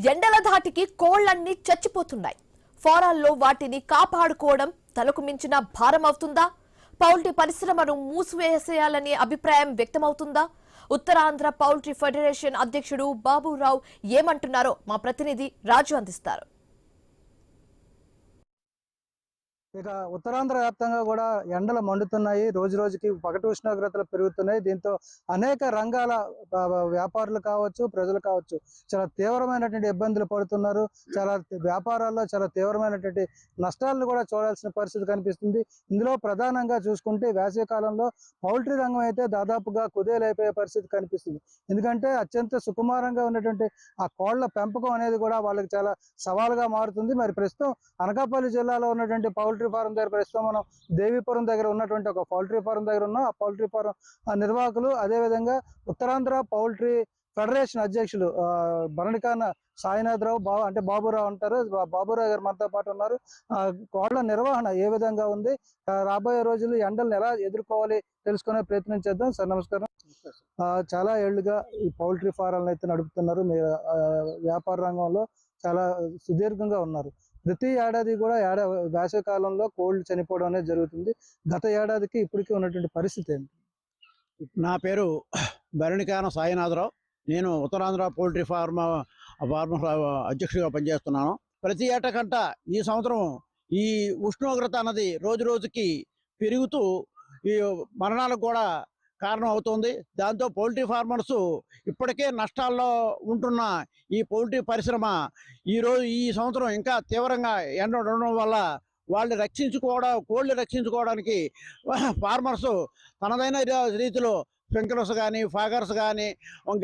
ఎండల ధాటికి కోళ్లన్నీ చచ్చిపోతున్నాయి. ఫారాల్లో వాటిని కాపాడుకోవడం తలకు మించిన భారం అవుతుందా? పౌల్ట్రీ పరిశ్రమను మూసివేసేయాలనే అభిప్రాయం వ్యక్తమవుతుందా? ఉత్తరాంధ్ర పౌల్ట్రీ ఫెడరేషన్ అధ్యక్షుడు బాబురావు ఏమంటున్నారో మా ప్రతినిధి రాజు అందిస్తారు. ఇక ఉత్తరాంధ్ర వ్యాప్తంగా కూడా ఎండలు మండుతున్నాయి. రోజు రోజుకి పగటి ఉష్ణోగ్రతలు పెరుగుతున్నాయి. దీంతో అనేక రంగాల వ్యాపారులు కావచ్చు, ప్రజలు కావచ్చు చాలా తీవ్రమైనటువంటి ఇబ్బందులు పడుతున్నారు. చాలా వ్యాపారాల్లో చాలా తీవ్రమైనటువంటి నష్టాలను కూడా చూడాల్సిన పరిస్థితి కనిపిస్తుంది. ఇందులో ప్రధానంగా చూసుకుంటే వేసవి కాలంలో పౌల్ట్రీ రంగం అయితే దాదాపుగా కుదేలైపోయే పరిస్థితి కనిపిస్తుంది. ఎందుకంటే అత్యంత సుకుమారంగా ఉన్నటువంటి ఆ కోళ్ల పెంపకం అనేది కూడా వాళ్ళకి చాలా సవాలుగా మారుతుంది. మరి ప్రస్తుతం అనకాపల్లి జిల్లాలో ఉన్నటువంటి పౌల్ట్రీ ఫారం దగ్గర ప్రస్తుతం మనం దేవీపురం దగ్గర ఉన్నటువంటి ఒక పౌల్ట్రీ ఫారం దగ్గర ఉన్నాం. ఆ పౌల్ట్రీ ఫారం నిర్వాహకులు, అదేవిధంగా ఉత్తరాంధ్ర పౌల్ట్రీ ఫెడరేషన్ అధ్యక్షులు బరణికాన సాయినాథరావు బాబురావు అంటారు. బాబురావు గారు మనతో పాటు ఉన్నారు. కోళ్ల నిర్వహణ ఏ విధంగా ఉంది, రాబోయే రోజులు ఎండలను ఎలా ఎదుర్కోవాలి తెలుసుకునే ప్రయత్నం చేద్దాం. సార్ నమస్కారం. చాలా ఏళ్లుగా ఈ పౌల్ట్రీ ఫారాలను అయితే నడుపుతున్నారు. మీరు వ్యాపార రంగంలో చాలా సుదీర్ఘంగా ఉన్నారు. ప్రతి ఏడాది కూడా వేసవి కాలంలో కోళ్లు చనిపోవడం అనేది జరుగుతుంది. గత ఏడాదికి ఇప్పటికీ ఉన్నటువంటి పరిస్థితి ఏంటి? నా పేరు భరణికాన సాయినాథరావు. నేను ఉత్తరాంధ్ర పౌల్ట్రీ ఫార్మ్ అధ్యక్షుడిగా పనిచేస్తున్నాను. ప్రతి ఏటా కంట ఈ సంవత్సరం ఈ ఉష్ణోగ్రత అన్నది రోజు రోజుకి పెరుగుతూ ఈ మరణాలకు కూడా కారణం అవుతుంది. దాంతో పౌల్ట్రీ ఫార్మర్స్ ఇప్పటికే నష్టాల్లో ఉంటున్న ఈ పౌల్ట్రీ పరిశ్రమ ఈ సంవత్సరం ఇంకా తీవ్రంగా ఎండ ఉండడం వల్ల కోళ్ళు రక్షించుకోవడానికి ఫార్మర్స్ తనదైన రీతిలో స్ప్రింక్లర్స్ కానీ, ఫాగర్స్ కానీ,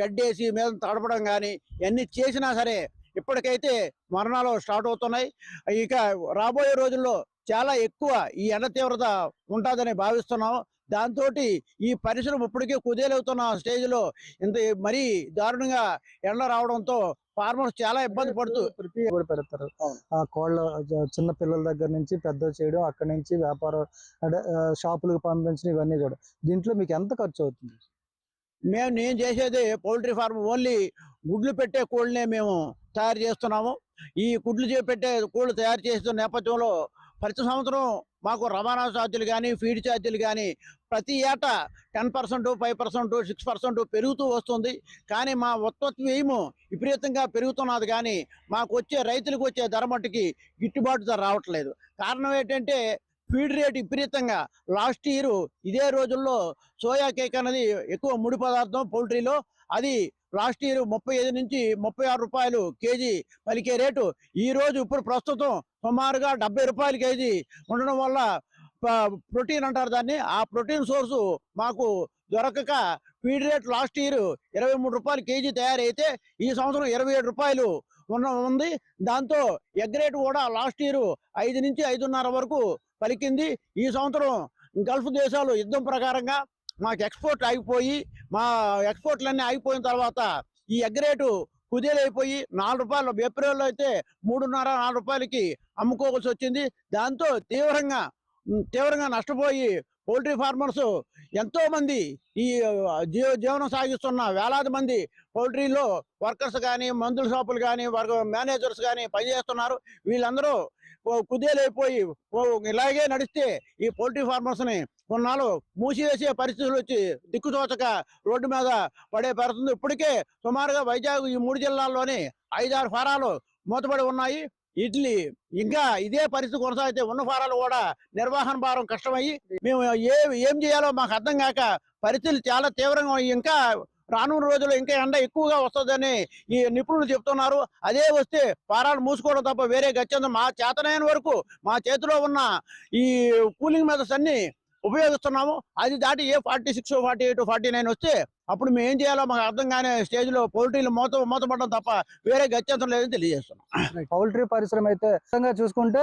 గడ్డేసి మీద తడపడం కానీ ఇవన్నీ చేసినా సరే ఇప్పటికైతే మరణాలు స్టార్ట్ అవుతున్నాయి. ఇక రాబోయే రోజుల్లో చాలా ఎక్కువ ఈ ఎండ తీవ్రత ఉంటుందని భావిస్తున్నాం. దాంతో ఈ పరిశ్రమ ఇప్పటికే కుదేలవుతున్న స్టేజ్లో ఇంత మరీ దారుణంగా ఎండ రావడంతో ఫార్మర్స్ చాలా ఇబ్బంది పడుతూ పెడతారు. ఆ కోళ్ళ చిన్న పిల్లల దగ్గర నుంచి పెద్ద చేయడం, అక్కడి నుంచి వ్యాపారం అంటే షాపులకు పంపించడం, ఇవన్నీ కూడా దీంట్లో మీకు ఎంత ఖర్చు అవుతుంది? నేను చేసేది పౌల్ట్రీ ఫార్మ్ ఓన్లీ గుడ్లు పెట్టే కోళ్ళనే మేము తయారు చేస్తున్నాము. ఈ గుడ్లు పెట్టే కోళ్ళు తయారు చేస్తున్న నేపథ్యంలో ప్రతి సంవత్సరం మాకు రవాణా ఛార్జీలు కానీ, ఫీడ్ ఛార్జీలు కానీ ప్రతి ఏటా 10%, 5%, 6% పెరుగుతూ వస్తుంది. కానీ మా ఉత్పత్తి వ్యయము విపరీతంగా పెరుగుతున్నది. కానీ రైతులకు వచ్చే ధర మట్టుకి గిట్టుబాటు ధర రావట్లేదు. కారణం ఏంటంటే ఫీడ్ రేట్ విపరీతంగా లాస్ట్ ఇయర్ ఇదే రోజుల్లో సోయా కేక్ అనేది ఎక్కువ ముడి పదార్థం పౌల్ట్రీలో. అది లాస్ట్ ఇయర్ 35 నుంచి 36 రూపాయలు కేజీ పలికే రేటు ఇప్పుడు ప్రస్తుతం సుమారుగా 70 రూపాయలు కేజీ ఉండడం వల్ల ప్రోటీన్ అంటారు దాన్ని, ఆ ప్రోటీన్ సోర్సు మాకు దొరకక ఫీడ్ రేట్ లాస్ట్ ఇయర్ 23 రూపాయలు కేజీ తయారైతే ఈ సంవత్సరం 27 రూపాయలు ఉంది. దాంతో ఎగ్ రేట్ కూడా లాస్ట్ ఇయర్ 5 నుంచి 5.5 వరకు పలికింది. ఈ సంవత్సరం గల్ఫ్ దేశాలు యుద్ధం ప్రకారంగా మాకు ఎక్స్పోర్ట్ ఆగిపోయి మా ఎక్స్పోర్ట్లన్నీ ఆగిపోయిన తర్వాత ఈ ఎగ్ రేటు కుదేలైపోయి 4 రూపాయలు, ఏప్రిల్లో అయితే 3.5, 4 రూపాయలకి అమ్ముకోవాల్సి వచ్చింది. దాంతో తీవ్రంగా నష్టపోయి పౌల్ట్రీ ఫార్మర్స్ ఎంతో మంది ఈ జీవనం సాగిస్తున్న వేలాది మంది పౌల్ట్రీలో వర్కర్స్ కానీ, మందుల షాపులు కానీ, మేనేజర్స్ కానీ పనిచేస్తున్నారు. వీళ్ళందరూ కుదేలైపోయి ఇలాగే నడిస్తే ఈ పౌల్ట్రీ ఫార్మర్స్ని కొన్నాళ్ళు మూసివేసే పరిస్థితులు వచ్చి దిక్కుతోచక రోడ్డు మీద పడే పరిస్థితి. ఇప్పటికే సుమారుగా వైజాగ్ ఈ 3 జిల్లాల్లోని 5-6 ఫారాలు మూతపడి ఉన్నాయి. ఇంకా ఇదే పరిస్థితి కొనసాగితే ఉన్న ఫారాలు కూడా నిర్వహణ భారం కష్టమయ్యి మేము ఏం చేయాలో మాకు అర్థం కాక పరిస్థితులు చాలా తీవ్రంగా ఇంకా రానున్న రోజుల్లో ఇంకా ఎండ ఎక్కువగా వస్తుందని ఈ నిపుణులు చెప్తున్నారు. అదే వస్తే ఫారాలు మూసుకోవడం తప్ప వేరే గత్యంతరం మా చేతనైన వరకు మా చేతిలో ఉన్న ఈ కూలింగ్ మెథడ్స్ అన్ని ఉపయోగిస్తున్నాము. అది దాటి 46, 48, 49 వస్తే అప్పుడు మేము ఏం చేయాలో మాకు అర్థం కాని స్టేజ్లో పౌల్ట్రీలు మూతపడడం తప్ప వేరే గత్యంతరం లేదని తెలియజేస్తున్నాం. పౌల్ట్రీ పరిశ్రమ అయితే చూసుకుంటే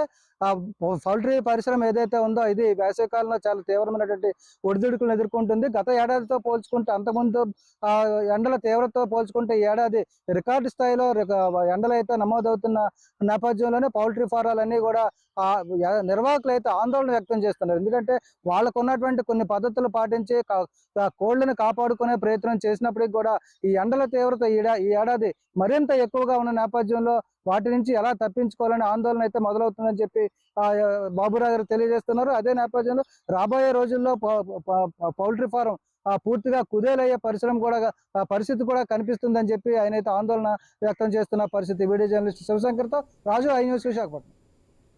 పౌల్ట్రీ పరిశ్రమ ఏదైతే ఉందో ఇది వేసవికాలంలో చాలా తీవ్రమైనటువంటి ఒడిదుడుకులను ఎదుర్కొంటుంది. గత ఏడాదితో పోల్చుకుంటే, అంతకుముందు ఎండల తీవ్రతతో పోల్చుకుంటే ఈ ఏడాది రికార్డు స్థాయిలో ఎండలు అయితే నమోదవుతున్న నేపథ్యంలోనే పౌల్ట్రీ ఫారాలన్నీ కూడా నిర్వాహకులు అయితే ఆందోళన వ్యక్తం చేస్తున్నారు. ఎందుకంటే వాళ్ళకు ఉన్నటువంటి కొన్ని పద్ధతులు పాటించి కోళ్లను కాపాడుకునే ప్రయత్నం చేసినప్పటికీ కూడా ఈ ఎండల తీవ్రత ఈ ఏడాది మరింత ఎక్కువగా ఉన్న నేపథ్యంలో వాటి నుంచి ఎలా తప్పించుకోవాలనే ఆందోళన అయితే మొదలవుతుందని చెప్పి బాబురావు గారు తెలియజేస్తున్నారు. అదే నేపథ్యంలో రాబోయే రోజుల్లో పౌల్ట్రీ ఫారం పూర్తిగా కుదేలయ్యే పరిస్థితి కూడా కనిపిస్తుందని చెప్పి ఆయన అయితే ఆందోళన వ్యక్తం చేస్తున్న పరిస్థితి. వీడియో జర్నలిస్ట్ శివశంకర్తో రాజు, ఐ న్యూస్, విశాఖపట్నం.